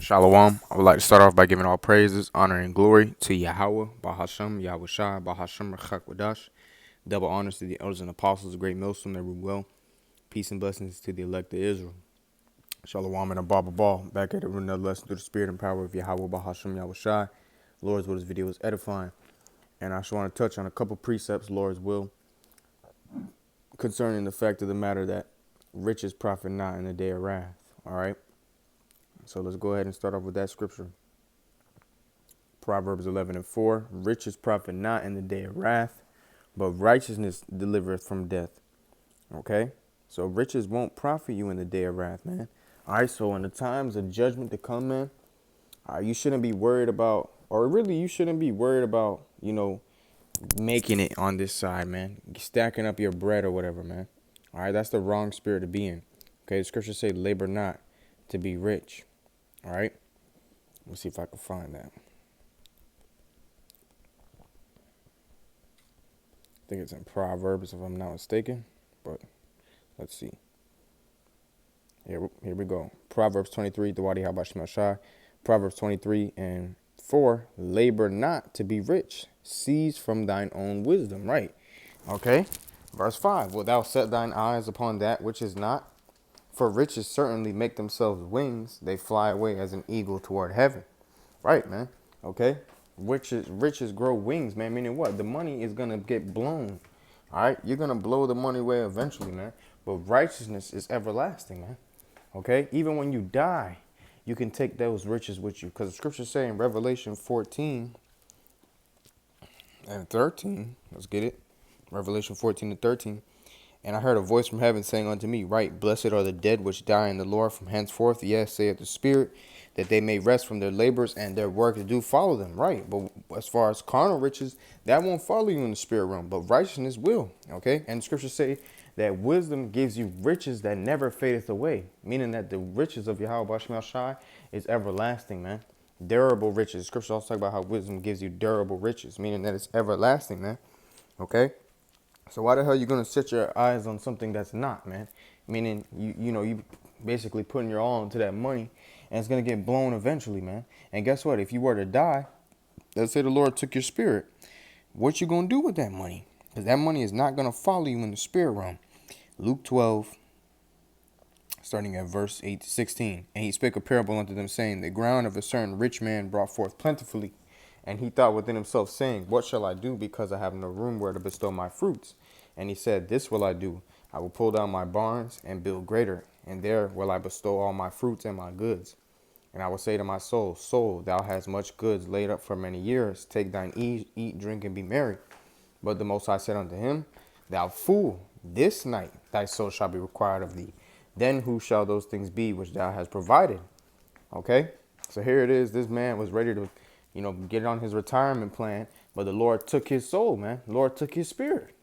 Shalom. I would like to start off by giving all praises, honor, and glory to Yahweh, Bahashem, Yahweh Shai, Bahashem, Rechak Wadash. Double honors to the elders and apostles, the great millstone that rule well. Peace and blessings to the elect of Israel. Shalom and a Baba Ball. Back at it with another lesson through the spirit and power of Yahweh, Bahashem, Yahweh Shai. Lord's will, this video is edifying. And I just want to touch on a couple precepts, Lord's will, concerning the fact of the matter that riches profit not in the day of wrath. All right. So let's go ahead and start off with that scripture. Proverbs 11:4. Riches profit not in the day of wrath, but righteousness delivereth from death. Okay? So riches won't profit you in the day of wrath, man. All right, so in the times of judgment to come, man, you shouldn't be worried about, or really you shouldn't be worried about, making it on this side, man. Stacking up your bread or whatever, man. All right, that's the wrong spirit to be in. Okay, the scriptures say labor not to be rich. All right? Let's see if I can find that. I think it's in Proverbs, if I'm not mistaken, but let's see. Here we go. Proverbs 23, Dawadi Habashim Shai. Proverbs 23:4. Labor not to be rich. Seize from thine own wisdom. Right. Okay. Verse 5. Wilt thou set thine eyes upon that which is not? For riches certainly make themselves wings. They fly away as an eagle toward heaven. Right, man. Okay. Riches grow wings, man. Meaning what? The money is going to get blown. All right. You're going to blow the money away eventually, man. But righteousness is everlasting, man. Okay. Even when you die, you can take those riches with you. Because the scriptures say in Revelation 14:13. Let's get it. Revelation 14:13. And I heard a voice from heaven saying unto me, Right, blessed are the dead which die in the Lord from henceforth, yes, saith the Spirit, that they may rest from their labors and their works do follow them. Right, but as far as carnal riches, that won't follow you in the spirit realm, but righteousness will. Okay, and the scriptures say that wisdom gives you riches that never fadeth away, meaning that the riches of Yahweh Bashmal Shai is everlasting, man. Durable riches. Scripture also talk about how wisdom gives you durable riches, meaning that it's everlasting, man. Okay. So why the hell are you going to set your eyes on something that's not, man? Meaning, you basically putting your all into that money, and it's going to get blown eventually, man. And guess what? If you were to die, let's say the Lord took your spirit, what you going to do with that money? Because that money is not going to follow you in the spirit realm. Luke 12, starting at verse 8-16. And he spake a parable unto them, saying, The ground of a certain rich man brought forth plentifully. And he thought within himself, saying, What shall I do, because I have no room where to bestow my fruits? And he said, This will I do. I will pull down my barns and build greater, and there will I bestow all my fruits and my goods. And I will say to my soul, Soul, thou hast much goods laid up for many years. Take thine ease, eat, drink, and be merry. But the Most High said unto him, Thou fool, this night thy soul shall be required of thee. Then who shall those things be which thou hast provided? Okay, so here it is. This man was ready to, get on his retirement plan, but the Lord took his soul, man. The Lord took his spirit.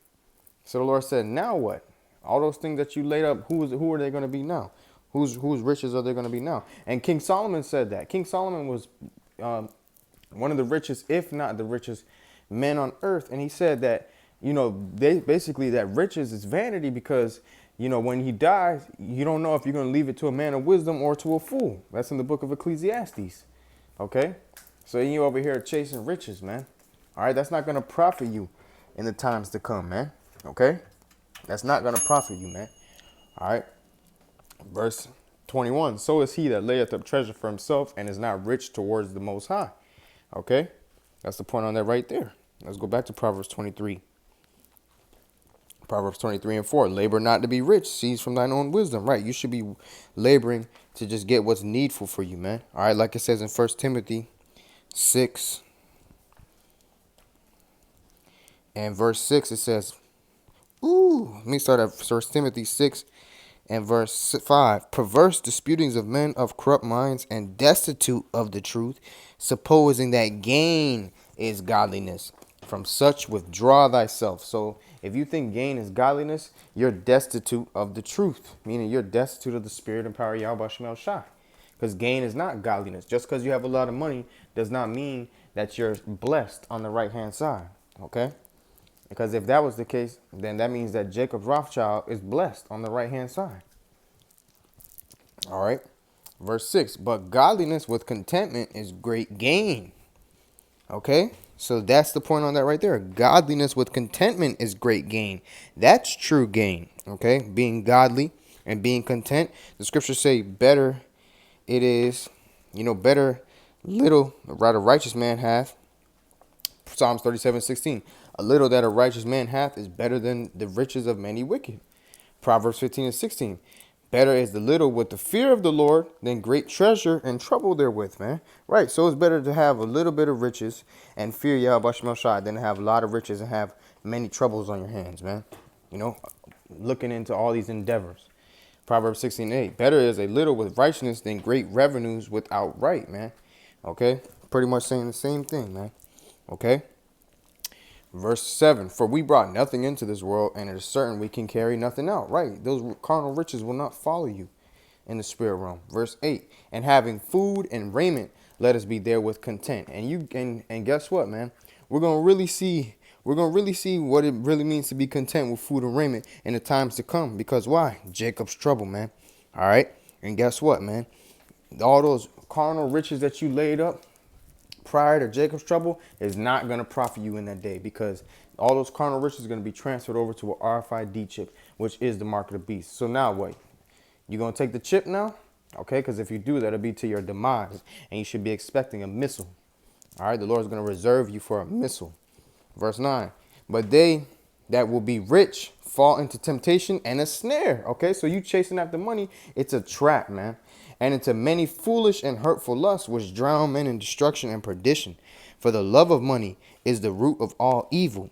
So the Lord said, now what? All those things that you laid up, who are they going to be now? Whose riches are they going to be now? And King Solomon said that. King Solomon was one of the richest, if not the richest men on earth. And he said that, that riches is vanity because, when he dies, you don't know if you're going to leave it to a man of wisdom or to a fool. That's in the book of Ecclesiastes. Okay? So you over here chasing riches, man. All right? That's not going to profit you in the times to come, man. Okay? That's not going to profit you, man. All right? Verse 21. So is he that layeth up treasure for himself and is not rich towards the Most High. Okay? That's the point on that right there. Let's go back to Proverbs 23. Proverbs 23:4. Labor not to be rich. Seize from thine own wisdom. Right? You should be laboring to just get what's needful for you, man. All right? Like it says in 1 Timothy 6 and verse 6, it says, let me start at 1 Timothy 6 and verse 5. Perverse disputings of men of corrupt minds and destitute of the truth, supposing that gain is godliness. From such withdraw thyself. So if you think gain is godliness, you're destitute of the truth, meaning you're destitute of the spirit and power of Yahweh Shemel Shai. Because gain is not godliness. Just because you have a lot of money does not mean that you're blessed on the right-hand side. Okay? Because if that was the case, then that means that Jacob Rothschild is blessed on the right-hand side. All right. Verse 6, but godliness with contentment is great gain. Okay? So that's the point on that right there. Godliness with contentment is great gain. That's true gain. Okay? Being godly and being content. The scriptures say better it is, better little that a righteous man hath. Psalms 37:16. A little that a righteous man hath is better than the riches of many wicked. Proverbs 15:16. Better is the little with the fear of the Lord than great treasure and trouble therewith, man. Right. So it's better to have a little bit of riches and fear Yahweh Shema Shai than to have a lot of riches and have many troubles on your hands, man. Looking into all these endeavors. Proverbs 16:8. Better is a little with righteousness than great revenues without right, man. Okay. Pretty much saying the same thing, man. Okay. Verse 7, for we brought nothing into this world, and it is certain we can carry nothing out. Right. Those carnal riches will not follow you in the spirit realm. Verse 8, and having food and raiment, let us be there with content. And guess what, man? We're gonna really see what it really means to be content with food and raiment in the times to come. Because why? Jacob's trouble, man. All right. And guess what, man? All those carnal riches that you laid up prior to Jacob's trouble is not going to profit you in that day, because all those carnal riches are going to be transferred over to an RFID chip, which is the mark of the beast. So now what? You going to take the chip now? Okay, because if you do, that'll be to your demise, and you should be expecting a missile. All right, the Lord is going to reserve you for a missile. Verse 9, but they that will be rich fall into temptation and a snare. Okay, so you chasing after money, it's a trap, man. And into many foolish and hurtful lusts, which drown men in destruction and perdition. For the love of money is the root of all evil,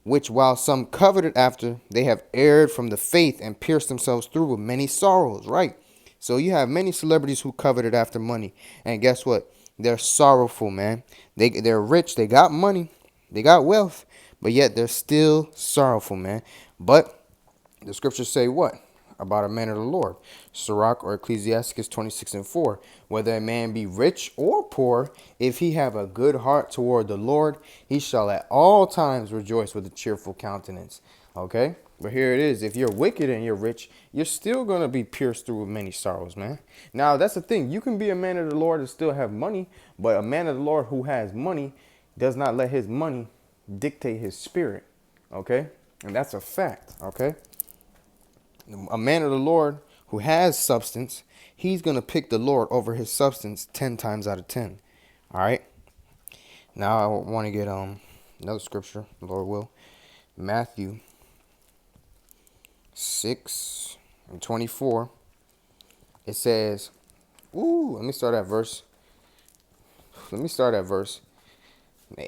which while some coveted after, they have erred from the faith and pierced themselves through with many sorrows. Right? So you have many celebrities who coveted after money. And guess what? They're sorrowful, man. They're rich. They got money. They got wealth. But yet they're still sorrowful, man. But the scriptures say what about a man of the Lord? Sirach or Ecclesiasticus 26:4. Whether a man be rich or poor, if he have a good heart toward the Lord, he shall at all times rejoice with a cheerful countenance. Okay? But here it is. If you're wicked and you're rich, you're still going to be pierced through with many sorrows, man. Now, that's the thing. You can be a man of the Lord and still have money, but a man of the Lord who has money does not let his money dictate his spirit. Okay? And that's a fact. Okay? A man of the Lord who has substance, he's going to pick the Lord over his substance 10 times out of 10. All right. Now I want to get another scripture, the Lord will. Matthew 6:24. It says, let me start at verse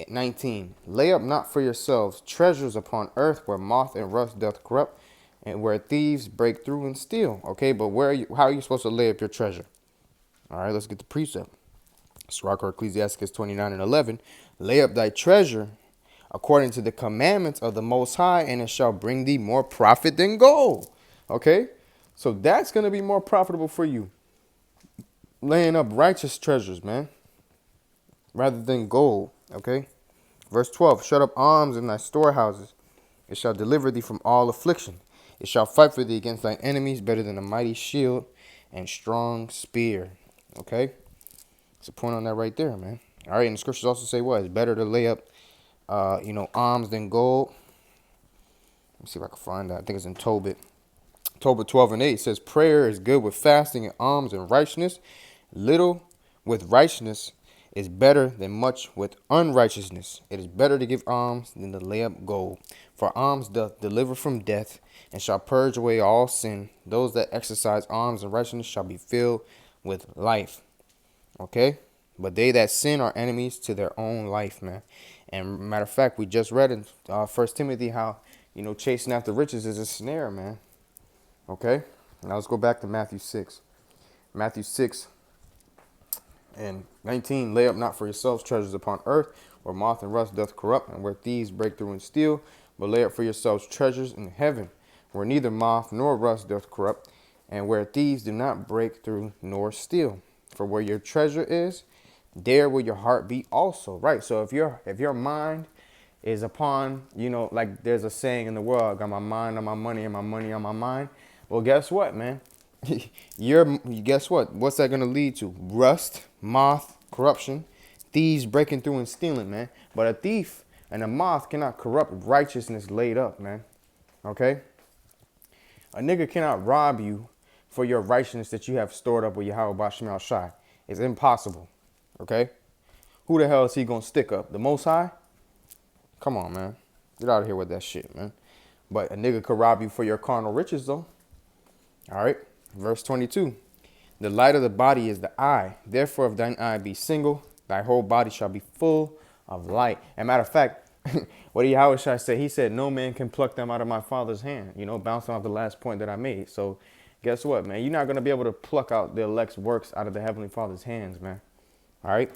19. Lay up not for yourselves treasures upon earth, where moth and rust doth corrupt, and where thieves break through and steal. Okay, but how are you supposed to lay up your treasure? All right, let's get the precept. Sirach or Ecclesiasticus 29:11. Lay up thy treasure according to the commandments of the Most High, and it shall bring thee more profit than gold. Okay, so that's going to be more profitable for you, laying up righteous treasures, man, rather than gold. Okay, verse 12. Shut up alms in thy storehouses, it shall deliver thee from all affliction. It shall fight for thee against thine enemies, better than a mighty shield and strong spear. Okay? It's a point on that right there, man. All right, and the scriptures also say what? It's better to lay up, alms than gold. Let me see if I can find that. I think it's in Tobit. Tobit 12:8 says, prayer is good with fasting and alms and righteousness. Little with righteousness is better than much with unrighteousness. It is better to give alms than to lay up gold. For alms doth deliver from death, and shall purge away all sin. Those that exercise alms and righteousness shall be filled with life. Okay? But they that sin are enemies to their own life, man. And matter of fact, we just read in 1 Timothy how, chasing after riches is a snare, man. Okay? Now let's go back to Matthew 6. Matthew 6:19. Lay up not for yourselves treasures upon earth, where moth and rust doth corrupt, and where thieves break through and steal. But lay up for yourselves treasures in heaven, where neither moth nor rust doth corrupt, and where thieves do not break through nor steal. For where your treasure is, there will your heart be also. Right. So if your mind is upon, like there's a saying in the world, I got my mind on my money and my money on my mind. Well, guess what, man? Guess what? What's that gonna lead to? Rust, moth, corruption, thieves breaking through and stealing, man. But a thief and a moth cannot corrupt righteousness laid up, man. Okay? A nigga cannot rob you for your righteousness that you have stored up with Yahweh Bashim Al Shai. It's impossible. Okay? Who the hell is he gonna stick up? The Most High? Come on, man. Get out of here with that shit, man. But a nigga could rob you for your carnal riches, though. All right? Verse 22. The light of the body is the eye. Therefore, if thine eye be single, thy whole body shall be full of light. And matter of fact, what did Yahweh Shai say? He said, no man can pluck them out of my Father's hand. You know, bouncing off the last point that I made. So guess what, man? You're not going to be able to pluck out the elect's works out of the Heavenly Father's hands, man. All right?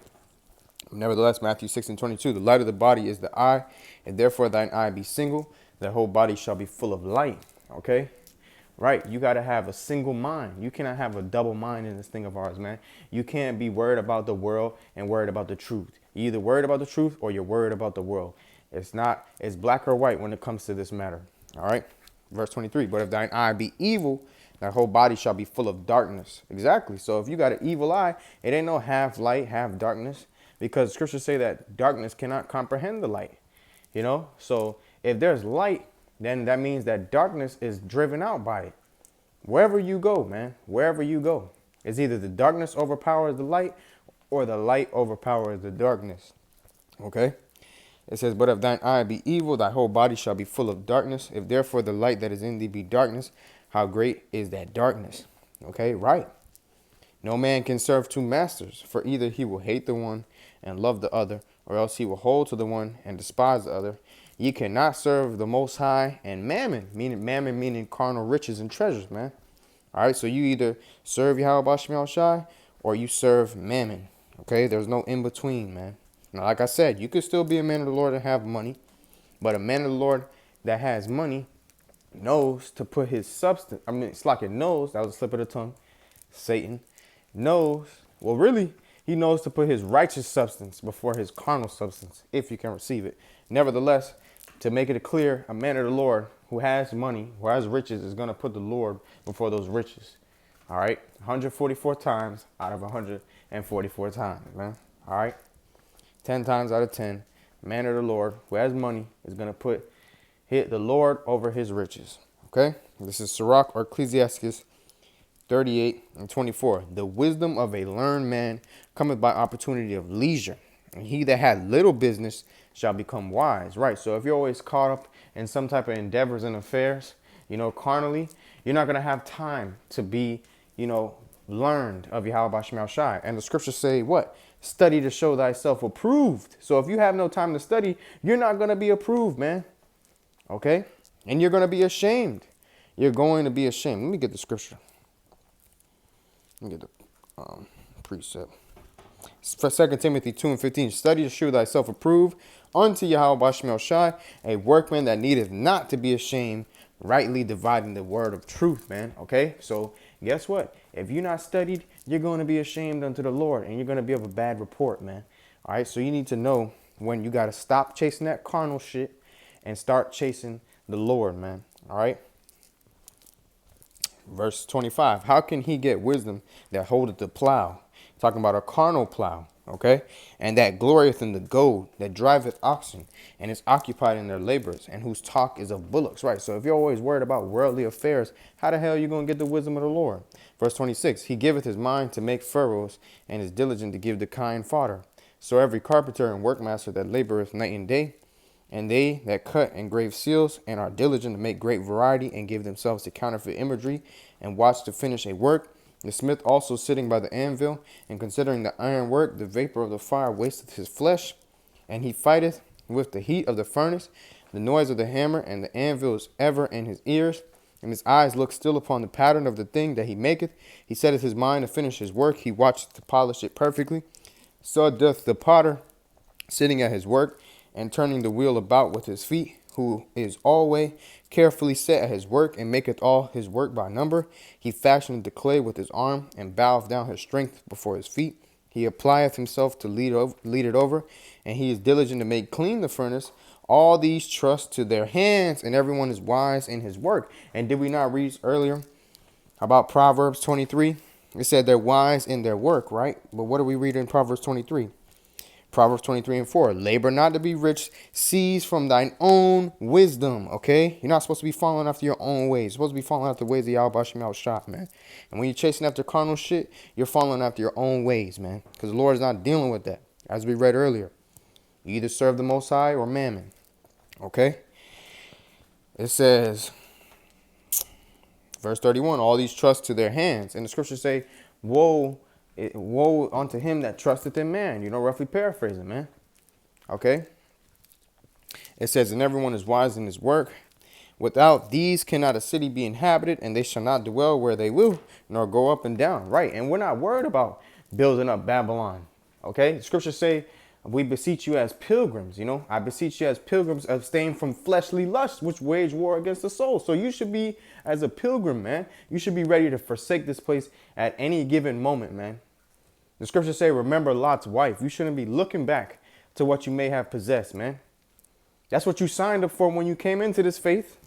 Nevertheless, Matthew 6:22, the light of the body is the eye, and therefore thine eye be single, thy whole body shall be full of light. Okay? Right? You got to have a single mind. You cannot have a double mind in this thing of ours, man. You can't be worried about the world and worried about the truth. You're either worried about the truth or you're worried about the world. It's black or white when it comes to this matter. All right? Verse 23, but if thine eye be evil, thy whole body shall be full of darkness. Exactly. So if you got an evil eye, it ain't no half light, half darkness, because scriptures say that darkness cannot comprehend the light. You know? So if there's light, then that means that darkness is driven out by it. Wherever you go, man, wherever you go, it's either the darkness overpowers the light or the light overpowers the darkness. Okay? It says, but if thine eye be evil, thy whole body shall be full of darkness. If therefore the light that is in thee be darkness, how great is that darkness? Okay, right. No man can serve two masters, for either he will hate the one and love the other, or else he will hold to the one and despise the other. Ye cannot serve the Most High and mammon meaning carnal riches and treasures, man. All right, so you either serve Yahweh Bashim Al Shai or you serve mammon. Okay, there's no in between, man. Now, like I said, you could still be a man of the Lord and have money, but a man of the Lord that has money knows to put his substance. I mean, it's like it knows. That was a slip of the tongue. Satan knows. Well, really, he knows to put his righteous substance before his carnal substance, if you can receive it. Nevertheless, to make it clear, a man of the Lord who has money, who has riches, is going to put the Lord before those riches. All right? 144 times out of 144 times, man. All right? 10 times out of 10, man of the Lord who has money is going to hit the Lord over his riches. Okay? This is Sirach or Ecclesiastes 38:24. The wisdom of a learned man cometh by opportunity of leisure, and he that had little business shall become wise. Right. So if you're always caught up in some type of endeavors and affairs, you know, carnally, you're not going to have time to be, you know, learned of Yahweh Bashim Al Shai. And the scriptures say what? Study to show thyself approved. So if you have no time to study, you're not going to be approved, man. Okay? And you're going to be ashamed. You're going to be ashamed. Let me get the scripture. Let me get the precept. For 2 Timothy 2:15, study to show thyself approved unto Yahweh Bashim Al Shai, a workman that needeth not to be ashamed, rightly dividing the word of truth, man. Okay? So guess what? If you're not studied, you're going to be ashamed unto the Lord, and you're going to be of a bad report, man. All right? So you need to know when you got to stop chasing that carnal shit and start chasing the Lord, man. All right? Verse 25, how can he get wisdom that holdeth the plow? Talking about a carnal plow, okay? And that glorieth in the goad, that driveth oxen, and is occupied in their labors, and whose talk is of bullocks, right? So if you're always worried about worldly affairs, how the hell are you going to get the wisdom of the Lord? Verse 26, he giveth his mind to make furrows, and is diligent to give the kind fodder. So every carpenter and workmaster that laboreth night and day, and they that cut and grave seals and are diligent to make great variety and give themselves to counterfeit imagery and watch to finish a work. The smith also sitting by the anvil and considering the iron work, the vapor of the fire wasteth his flesh, and he fighteth with the heat of the furnace. The noise of the hammer and the anvil is ever in his ears, and his eyes look still upon the pattern of the thing that he maketh. He setteth his mind to finish his work. He watcheth to polish it perfectly. So doth the potter sitting at his work, and turning the wheel about with his feet, who is always carefully set at his work, and maketh all his work by number. He fashioneth the clay with his arm, and boweth down his strength before his feet. He applieth himself to lead it over, and he is diligent to make clean the furnace. All these trust to their hands, and everyone is wise in his work. And did we not read earlier about Proverbs 23? It said they're wise in their work, right? But what do we read in Proverbs 23? Proverbs 23 and 4. Labor not to be rich, seize from thine own wisdom, okay? You're not supposed to be following after your own ways. You're supposed to be following after the ways of Yahweh Shem Shah, man. And when you're chasing after carnal shit, you're following after your own ways, man. Because the Lord is not dealing with that. As we read earlier, you either serve the Most High or mammon, okay? It says, verse 31, all these trust to their hands. And the scriptures say, woe unto him that trusteth in man. You know, roughly paraphrasing, man. Okay. It says, and everyone is wise in his work. Without these cannot a city be inhabited, and they shall not dwell where they will, nor go up and down. Right. And we're not worried about building up Babylon. Okay. The scriptures say, we beseech you as pilgrims, you know, I beseech you as pilgrims, abstain from fleshly lusts, which wage war against the soul. So you should be, as a pilgrim, man, you should be ready to forsake this place at any given moment, man. The scriptures say, remember Lot's wife. You shouldn't be looking back to what you may have possessed, man. That's what you signed up for when you came into this faith.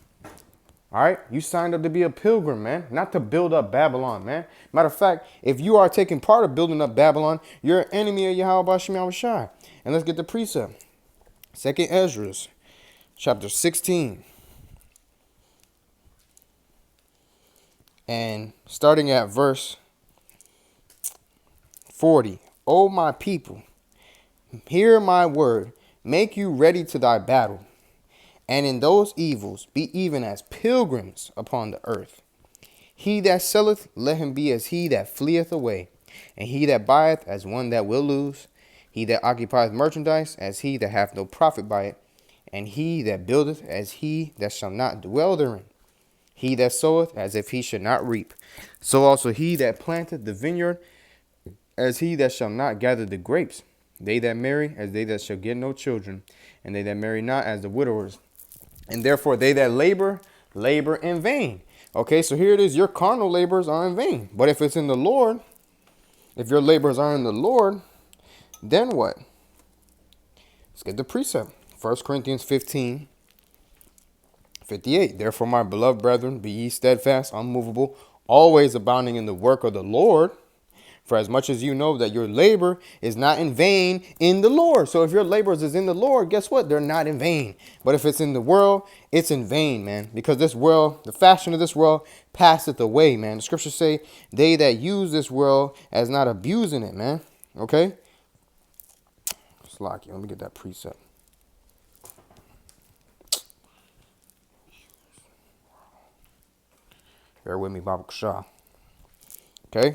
All right. You signed up to be a pilgrim, man, not to build up Babylon, man. Matter of fact, if you are taking part of building up Babylon, you're an enemy of Yahweh Shem Shai. And let's get the precept. 2nd Ezra, chapter 16. And starting at verse 40. O my people, hear my word. Make you ready to thy battle. And in those evils be even as pilgrims upon the earth. He that selleth, let him be as he that fleeth away. And he that buyeth, as one that will lose. He that occupieth merchandise, as he that hath no profit by it. And he that buildeth, as he that shall not dwell therein. He that soweth, as if he should not reap. So also he that planteth the vineyard, as he that shall not gather the grapes. They that marry, as they that shall get no children. And they that marry not, as the widowers. And therefore they that labor, labor in vain. Okay, so here it is. Your carnal labors are in vain. But if it's in the Lord, if your labors are in the Lord, then what? Let's get the precept. 1 Corinthians 15:58. Therefore, my beloved brethren, be ye steadfast, unmovable, always abounding in the work of the Lord. For as much as you know that your labor is not in vain in the Lord. So if your labors is in the Lord, guess what? They're not in vain. But if it's in the world, it's in vain, man. Because this world, the fashion of this world passeth away, man. The scriptures say they that use this world as not abusing it, man. Okay? Let me get that precept. Bear with me, Baba Shah. Okay? I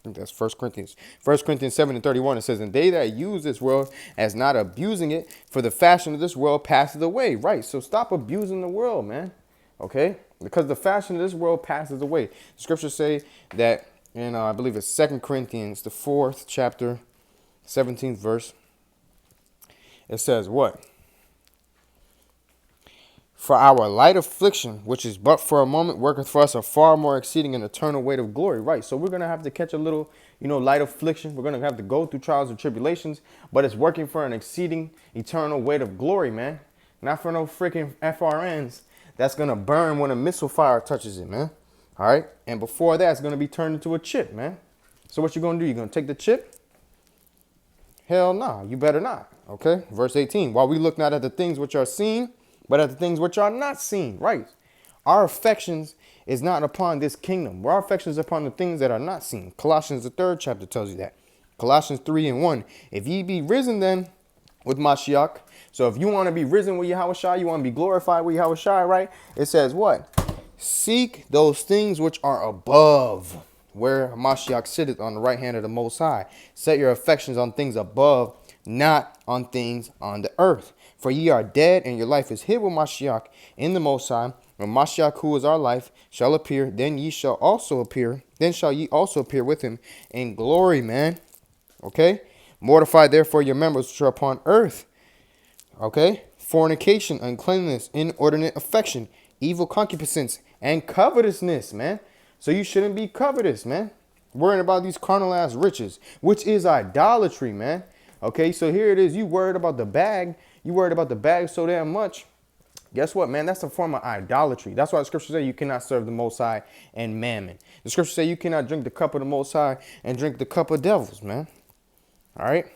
think that's 1 Corinthians. 1 Corinthians 7:31, it says, and they that use this world as not abusing it, for the fashion of this world passeth away. Right, so stop abusing the world, man. Okay? Because the fashion of this world passes away. The scriptures say that, in I believe it's 2 Corinthians, the 4th chapter, 17th verse. It says what? For our light affliction, which is but for a moment, worketh for us a far more exceeding and eternal weight of glory. Right. So we're going to have to catch a little, light affliction. We're going to have to go through trials and tribulations, but it's working for an exceeding eternal weight of glory, man. Not for no freaking FRNs that's going to burn when a missile fire touches it, man. All right. And before that, it's going to be turned into a chip, man. So what you going to do? You're going to take the chip? Hell no, you better not. Okay. Verse 18. While we look not at the things which are seen, but at the things which are not seen. Right. Our affections is not upon this kingdom. Our affections upon the things that are not seen. Colossians, the 3rd chapter tells you that. Colossians 3:1. If ye be risen then with Mashiach. So if you want to be risen with Yahweh Shai, you want to be glorified with Yahweh Shai, right? It says what? Seek those things which are above, where Mashiach sitteth on the right hand of the Most High. Set your affections on things above, not on things on the earth. For ye are dead, and your life is hid with Mashiach in the Most High. When Mashiach, who is our life, shall appear, then ye shall also appear. Then shall ye also appear with him in glory, man. Okay? Mortify therefore your members which are upon earth. Okay? Fornication, uncleanness, inordinate affection, evil concupiscence, and covetousness, man. So you shouldn't be covetous, man. Worrying about these carnal ass riches, which is idolatry, man. Okay, so here it is. You worried about the bag. You worried about the bag so damn much Guess what, man? That's a form of idolatry. That's why the scriptures say you cannot serve the Most High and mammon. The scriptures say you cannot drink the cup of the Most High and drink the cup of devils, man. All right.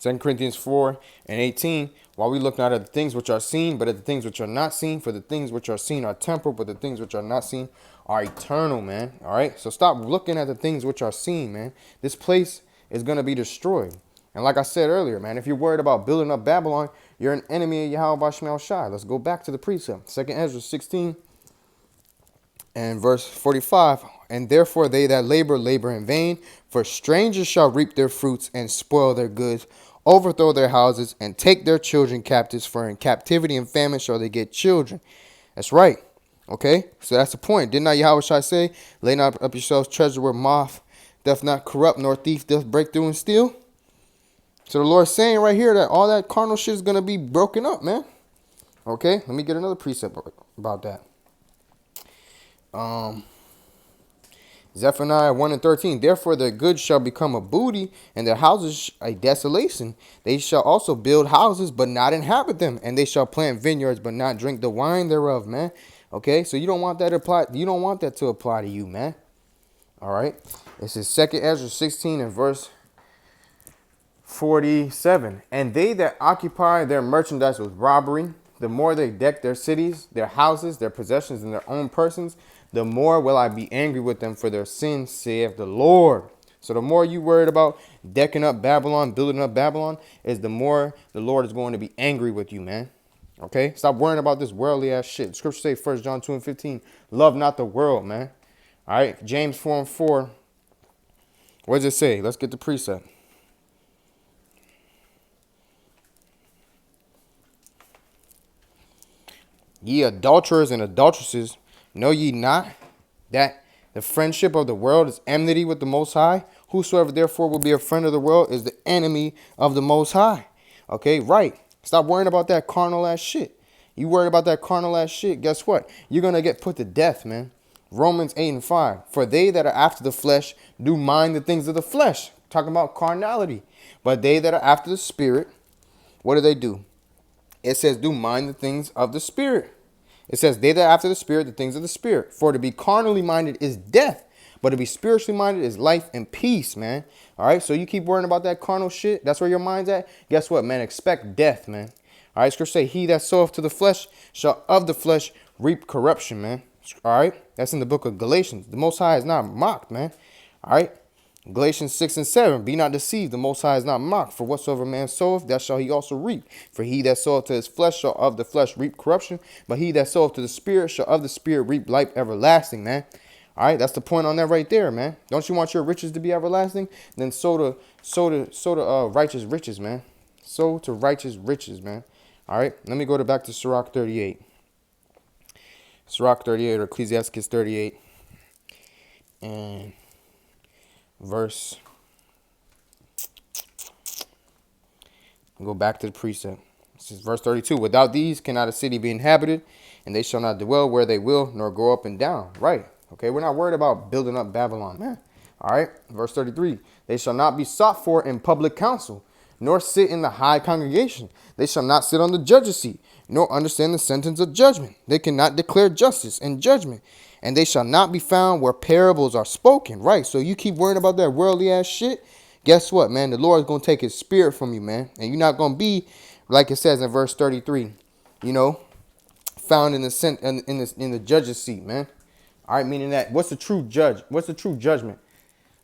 2 Corinthians 4:18. While we look not at the things which are seen, but at the things which are not seen. For the things which are seen are temporal, but the things which are not seen are eternal, man. All right. So stop looking at the things which are seen, man. This place is going to be destroyed. And like I said earlier, man, if you're worried about building up Babylon, you're an enemy of Yahweh Bashmal Shai. Let's go back to the precept. 2 Ezra 16 and verse 45. And therefore they that labor, labor in vain. For strangers shall reap their fruits and spoil their goods, overthrow their houses, and take their children captives. For in captivity and famine shall they get children. That's right. Okay, so that's the point. Did not Yahweh Shai say, lay not up yourselves treasure where moth doth not corrupt, nor thief doth break through and steal? So the Lord's saying right here that all that carnal shit is going to be broken up, man. Okay, let me get another precept about that. Zephaniah 1:13. Therefore their goods shall become a booty, and their houses a desolation. They shall also build houses, but not inhabit them, and they shall plant vineyards, but not drink the wine thereof, man. Okay, so you don't want that to apply. You don't want that to apply to you, man. All right. This is 2 Ezra 16 and verse 47. And they that occupy their merchandise with robbery, the more they deck their cities, their houses, their possessions, and their own persons, the more will I be angry with them for their sins, saith the Lord. So the more you worried about decking up Babylon, building up Babylon, is the more the Lord is going to be angry with you, man. Okay? Stop worrying about this worldly ass shit. Scripture say 1 John 2:15, love not the world, man. All right? James 4:4. What does it say? Let's get the precept. Ye adulterers and adulteresses, know ye not that the friendship of the world is enmity with the Most High? Whosoever therefore will be a friend of the world is the enemy of the Most High. Okay, right. Stop worrying about that carnal ass shit. You worried about that carnal ass shit, guess what? You're going to get put to death, man. Romans 8:5. For they that are after the flesh do mind the things of the flesh. Talking about carnality. But they that are after the spirit, what do? It says, do mind the things of the spirit. It says, they that after the spirit, the things of the spirit. For to be carnally minded is death, but to be spiritually minded is life and peace, man. All right, so you keep worrying about that carnal shit. That's where your mind's at. Guess what, man? Expect death, man. All right, scripture say, he that soweth to the flesh shall of the flesh reap corruption, man. All right, that's in the book of Galatians. The Most High is not mocked, man. All right. Galatians 6:7, be not deceived, the Most High is not mocked. For whatsoever man soweth, that shall he also reap. For he that soweth to his flesh shall of the flesh reap corruption, but he that soweth to the spirit shall of the spirit reap life everlasting, man. All right, that's the point on that right there, man. Don't you want your riches to be everlasting? Then sow to righteous riches, man. Sow to righteous riches, man. All right, let me go back to Sirach 38. Sirach 38 or Ecclesiastes 38. And verse, go back to the precept. This is verse 32. Without these cannot a city be inhabited, and they shall not dwell where they will, nor go up and down. Right. Okay, we're not worried about building up Babylon, man. All right. Verse 33. They shall not be sought for in public council, nor sit in the high congregation. They shall not sit on the judge's seat, nor understand the sentence of judgment. They cannot declare justice and judgment. And they shall not be found where parables are spoken. Right. So you keep worrying about that worldly ass shit. Guess what, man? The Lord is going to take his spirit from you, man. And you're not going to be, like it says in verse 33, found in the judge's seat, man. All right. Meaning that what's the true judge? What's the true judgment?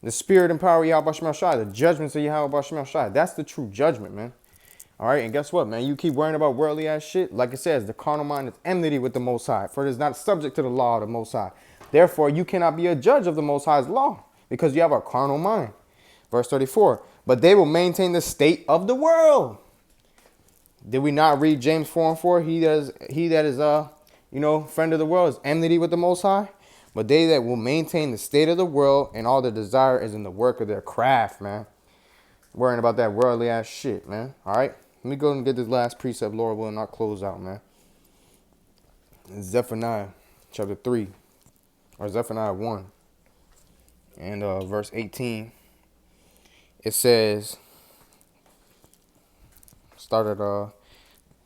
The spirit and power of Yahweh Shema Shai. The judgments of Yahweh Shema Shai. That's the true judgment, man. All right, and guess what, man? You keep worrying about worldly ass shit. Like it says, the carnal mind is enmity with the Most High, for it is not subject to the law of the Most High. Therefore, you cannot be a judge of the Most High's law, because you have a carnal mind. Verse 34, but they will maintain the state of the world. Did we not read James 4:4? He that is friend of the world is enmity with the Most High. But they that will maintain the state of the world and all their desire is in the work of their craft, man. Worrying about that worldly ass shit, man. All right. Let me go and get this last precept, Lord will, and I'll close out, man. Zephaniah chapter 3, or Zephaniah 1, and verse 18. It says, start at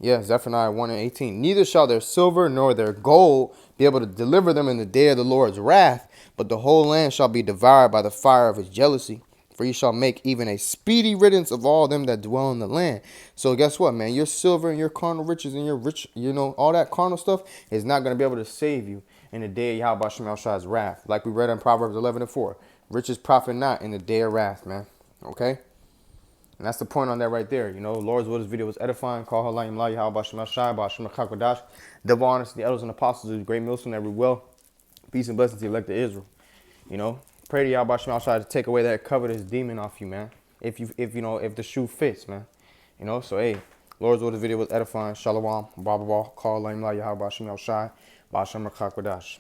Yeah, Zephaniah 1 and 18. Neither shall their silver nor their gold be able to deliver them in the day of the Lord's wrath, but the whole land shall be devoured by the fire of his jealousy. For he shall make even a speedy riddance of all them that dwell in the land. So guess what, man? Your silver and your carnal riches and your rich, all that carnal stuff is not going to be able to save you in the day of Yahweh Shem Shai's wrath. Like we read in Proverbs 11 and 4. Riches profit not in the day of wrath, man. Okay? And that's the point on that right there. Lord's will, this video was edifying. Call her Layim La Yahweh Shem Shai, Ba'Shem Kakwadash. Double honors to the elders and apostles of the great millstone every well. Peace and blessings to the elect of Israel. Pray to Yahweh Shem Shai to take away that covetous demon off you, man. If the shoe fits, man. So hey, Lord's will, this video was edifying. Shalom, blah blah blah. Call Layim La Yahweh Shem Shai, Ba'Shem Kakwadash.